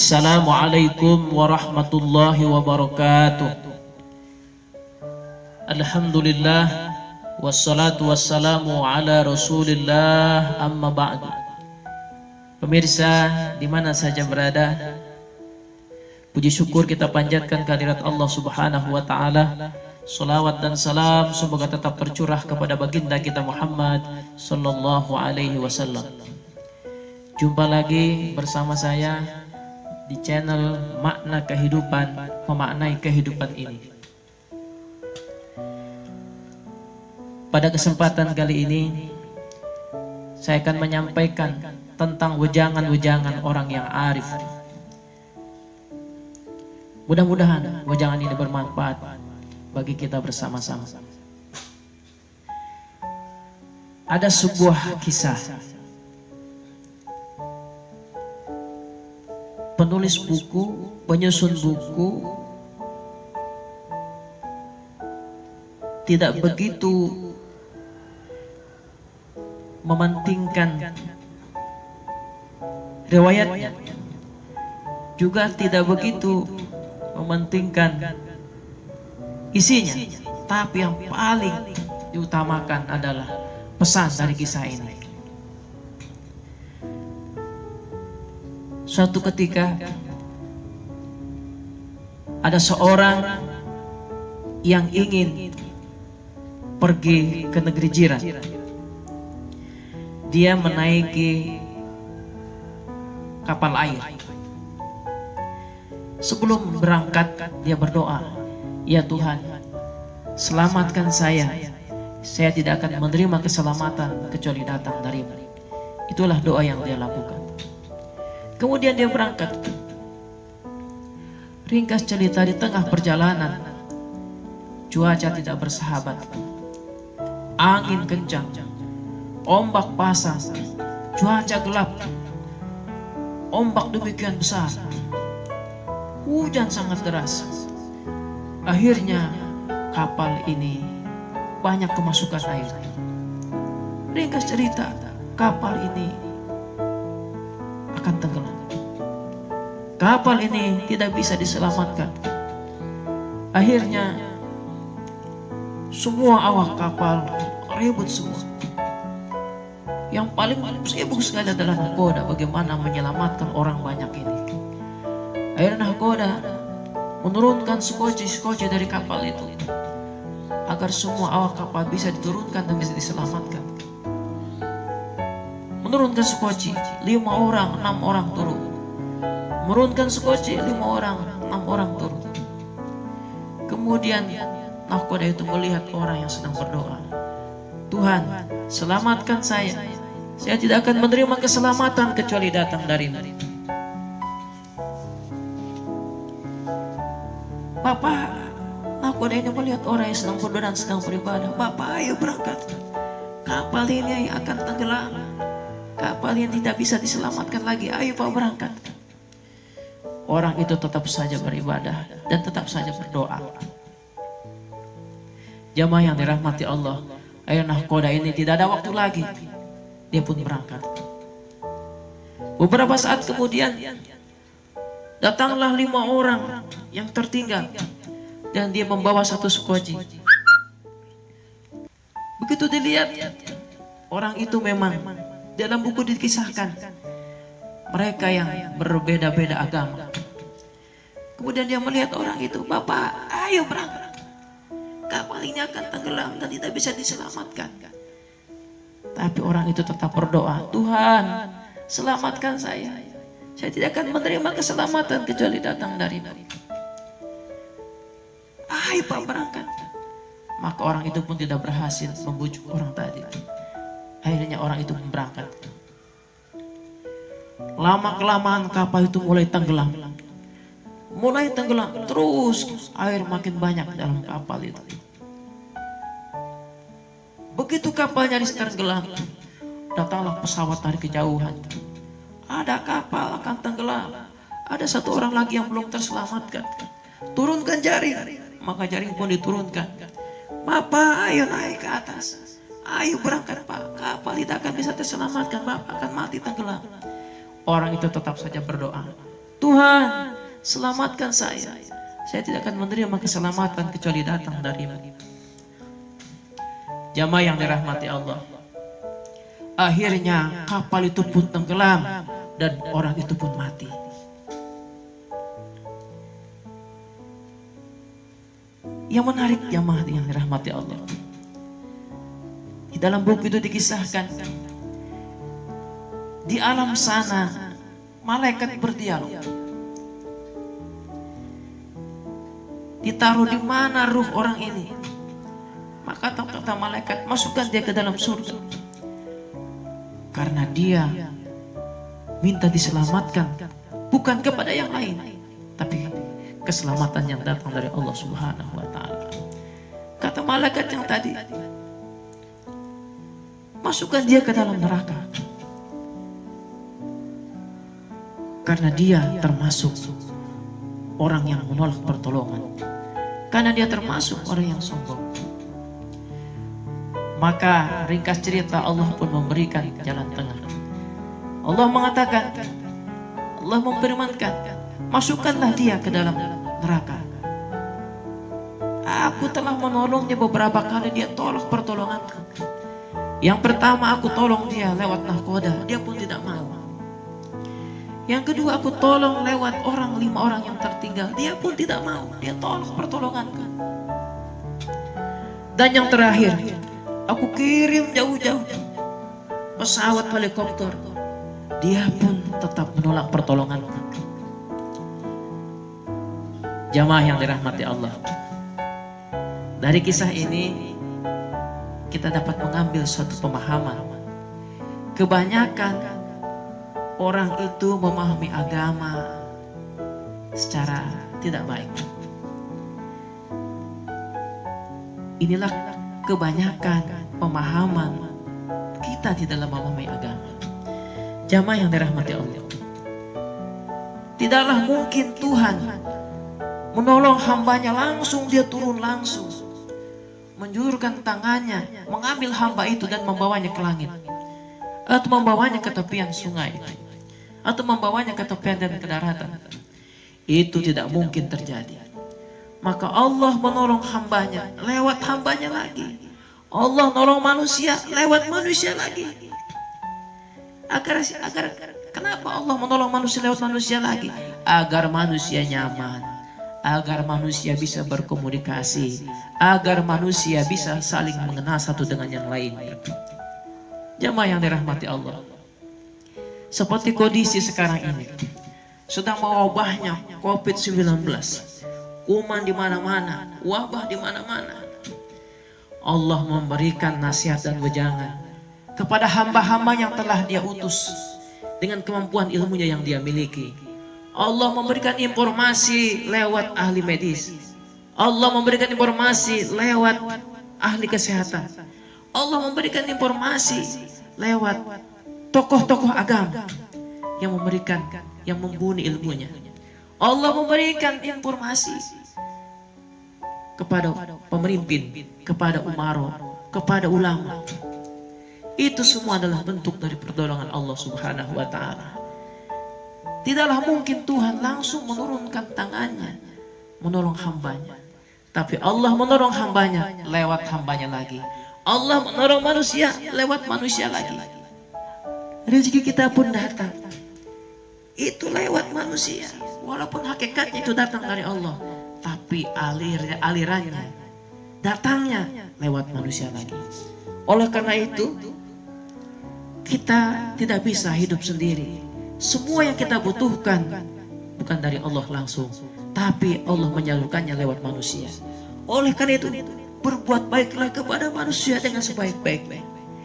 Assalamualaikum warahmatullahi wabarakatuh. Alhamdulillah, wassalatu wassalamu ala rasulillah, amma ba'du. Pemirsa dimana saja berada, puji syukur kita panjatkan kehadirat Allah subhanahu wa ta'ala. Salawat dan salam semoga tetap tercurah kepada baginda kita Muhammad sallallahu alaihi wasallam. Jumpa lagi bersama saya di channel Makna Kehidupan, memaknai kehidupan ini. Pada kesempatan kali ini saya akan menyampaikan tentang wejangan-wejangan orang yang arif. Mudah-mudahan wejangan ini bermanfaat bagi kita bersama-sama. Ada sebuah kisah. Penulis buku, penyusun buku tidak begitu mementingkan riwayatnya, juga tidak begitu mementingkan isinya, tapi yang paling diutamakan adalah pesan dari kisah ini. Suatu ketika ada seorang yang ingin pergi ke negeri jiran. Dia menaiki kapal air. Sebelum berangkat dia berdoa, "Ya Tuhan, selamatkan saya. Saya tidak akan menerima keselamatan kecuali datang darimu." Itulah doa yang dia lakukan. Kemudian dia berangkat. Ringkas cerita, di tengah perjalanan cuaca tidak bersahabat. Angin kencang, ombak pasang, cuaca gelap, ombak demikian besar, hujan sangat deras. Akhirnya kapal ini banyak kemasukan air. Ringkas cerita, kapal ini akan tenggelam. Kapal ini tidak bisa diselamatkan. Akhirnya semua awak kapal ribut semua. Yang paling sibuk sekali adalah nahkoda, bagaimana menyelamatkan orang banyak ini. Akhirnya nahkoda menurunkan skoci dari kapal itu agar semua awak kapal bisa diturunkan dan bisa diselamatkan. Menurunkan skoci, 5 orang, 6 orang turun. Menurunkan skoci, 5 orang, 6 orang turun. Kemudian nahkoda itu melihat orang yang sedang berdoa. "Tuhan, selamatkan saya. Saya tidak akan menerima keselamatan kecuali datang darimu." Bapak, nahkoda ini melihat orang yang sedang berdoa dan sedang beribadah. "Bapak, ayo berangkat. Kapal ini akan tenggelam. Kapal yang tidak bisa diselamatkan lagi. Ayo Pak, berangkat." Orang itu tetap saja beribadah dan tetap saja berdoa. Jamaah yang dirahmati Allah, ayo nahkoda ini tidak ada waktu lagi. Dia pun berangkat. Beberapa saat kemudian datanglah 5 orang yang tertinggal dan dia membawa satu skoci. Begitu dilihat, orang itu memang dalam buku dikisahkan mereka yang berbeda-beda agama. Kemudian dia melihat orang itu, "Bapak, ayo berangkat. Kapal ini akan tenggelam dan tidak bisa diselamatkan." Tapi orang itu tetap berdoa, "Tuhan, selamatkan saya. Saya tidak akan menerima keselamatan kecuali datang darimu." "Ayo Pak, berangkat." Maka orang itu pun tidak berhasil membujuk orang tadi. Akhirnya orang itu berangkat. Lama-kelamaan kapal itu mulai tenggelam. Terus air makin banyak dalam kapal itu. Begitu kapal nyaris tenggelam, datanglah pesawat dari kejauhan. "Ada kapal akan tenggelam. Ada satu orang lagi yang belum terselamatkan. Turunkan jaring." Maka jaring pun diturunkan. "Bapak, ayo naik ke atas. Ayo berangkat Pak. Kapal tidak akan bisa terselamatkan. Bapak akan mati tenggelam." Orang itu tetap saja berdoa, Tuhan, selamatkan saya. Saya tidak akan menerima keselamatan kecuali datang darimu. Jamaah yang dirahmati Allah, akhirnya kapal itu pun tenggelam dan orang itu pun mati. Yang menarik jamaah yang dirahmati Allah, di dalam buku itu dikisahkan, di alam sana malaikat berdialog. Ditaruh di mana ruh orang ini? Maka kata malaikat, masukkan dia ke dalam surga. Karena dia minta diselamatkan bukan kepada yang lain, tapi keselamatan yang datang dari Allah Subhanahu wa Ta'ala. Kata malaikat yang tadi, masukkan dia ke dalam neraka. Karena dia termasuk orang yang menolak pertolongan. Karena dia termasuk orang yang sombong. Maka ringkas cerita, Allah pun memberikan jalan tengah. Allah mengatakan, Allah memfirmankan, masukkanlah dia ke dalam neraka. Aku telah menolongnya beberapa kali, dia tolak pertolonganku. Yang pertama aku tolong dia lewat nahkoda, dia pun tidak mau. Yang kedua aku tolong lewat 5 orang yang tertinggal, dia pun tidak mau, dia tolak pertolonganku. Dan yang terakhir, aku kirim jauh-jauh pesawat helikopter, dia pun tetap menolak pertolonganku. Jamaah yang dirahmati Allah, dari kisah ini kita dapat mengambil suatu pemahaman. Kebanyakan orang itu memahami agama secara tidak baik. Inilah kebanyakan pemahaman kita di dalam memahami agama. Jamaah yang dirahmati Allah, tidaklah mungkin Tuhan menolong hambanya langsung, dia turun langsung, menjulurkan tangannya, mengambil hamba itu dan membawanya ke langit, atau membawanya ke tepian sungai, atau membawanya ke tepian dan ke daratan. Itu tidak mungkin terjadi. Maka Allah menolong hambanya lewat hambanya lagi. Allah menolong manusia lewat manusia lagi. Agar kenapa Allah menolong manusia lewat manusia lagi? Agar manusia nyaman, agar manusia bisa berkomunikasi, agar manusia bisa saling mengenal satu dengan yang lain. Jamaah yang dirahmati Allah, seperti kondisi sekarang ini, sedang mewabahnya COVID-19, kuman di mana-mana, wabah di mana-mana. Allah memberikan nasihat dan wejangan kepada hamba-hamba yang telah Dia utus dengan kemampuan ilmunya yang Dia miliki. Allah memberikan informasi lewat ahli medis. Allah memberikan informasi lewat ahli kesehatan. Allah memberikan informasi lewat tokoh-tokoh agama yang memberikan, yang mumpuni ilmunya. Allah memberikan informasi kepada pemimpin, kepada umaro, kepada ulama. Itu semua adalah bentuk dari pertolongan Allah Subhanahu wa Ta'ala. Tidaklah mungkin Tuhan langsung menurunkan tangannya menolong hambanya, tapi Allah menolong hambanya lewat hambanya lagi. Allah menolong manusia lewat manusia lagi. Rezeki kita pun datang, itu lewat manusia. Walaupun hakikatnya itu datang dari Allah, tapi alirannya, datangnya lewat manusia lagi. Oleh karena itu, kita tidak bisa hidup sendiri. Semua yang kita butuhkan bukan dari Allah langsung, tapi Allah menyalurkannya lewat manusia. Oleh karena itu, berbuat baiklah kepada manusia dengan sebaik-baiknya.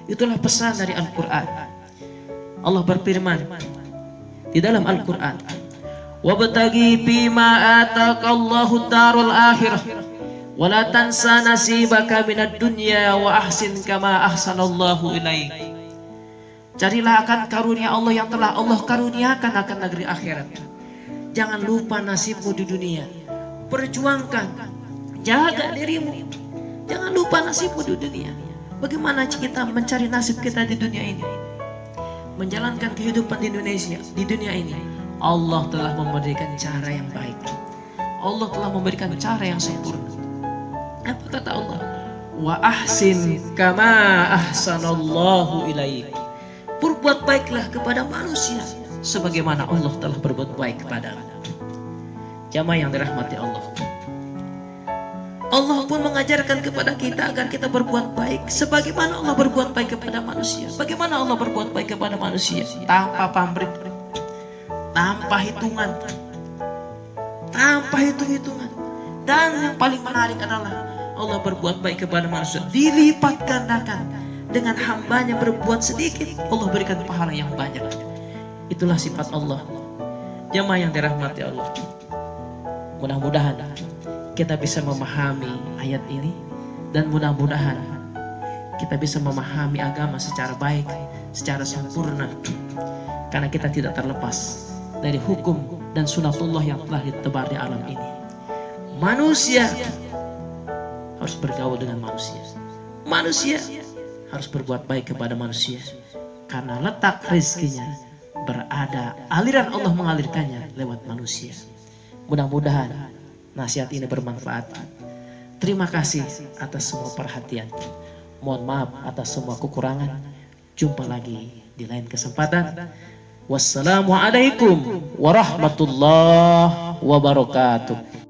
Itulah pesan dari Al-Quran. Allah berfirman di dalam Al-Quran, wabtaghi fima ataqallahu darul akhirah wa la tansa nasibaka minad dunya wa ahsin kama ahsanallahu ilaik. Carilah akan karunia Allah yang telah Allah karuniakan akan negeri akhirat. Jangan lupa nasibmu di dunia. Perjuangkan, jaga dirimu. Jangan lupa nasibmu di dunia. Bagaimana kita mencari nasib kita di dunia ini? Menjalankan kehidupan di Indonesia, di dunia ini. Allah telah memberikan cara yang baik. Allah telah memberikan cara yang sempurna. Apa kata Allah? Wa ahsin kama ahsanallahu ilaik. Berbuat baiklah kepada manusia sebagaimana Allah telah berbuat baik kepadamu. Jamaah yang dirahmati Allah. Allah pun mengajarkan kepada kita agar kita berbuat baik sebagaimana Allah berbuat baik kepada manusia. Bagaimana Allah berbuat baik kepada manusia? Tanpa pamrih, tanpa hitungan, tanpa hitung-hitungan. Dan yang paling menarik adalah Allah berbuat baik kepada manusia dilipat gandakan. Dengan hambanya berbuat sedikit, Allah berikan pahala yang banyak. Itulah sifat Allah. Jamaah yang dirahmati Allah, mudah-mudahan kita bisa memahami ayat ini, dan mudah-mudahan kita bisa memahami agama secara baik, secara sempurna, karena kita tidak terlepas dari hukum dan sunatullah yang telah ditebar di alam ini. Manusia harus bergaul dengan manusia, manusia harus berbuat baik kepada manusia, karena letak rezekinya berada, aliran Allah mengalirkannya lewat manusia. Mudah-mudahan nasihat ini bermanfaat. Terima kasih atas semua perhatian. Mohon maaf atas semua kekurangan. Jumpa lagi di lain kesempatan. Wassalamualaikum warahmatullahi wabarakatuh.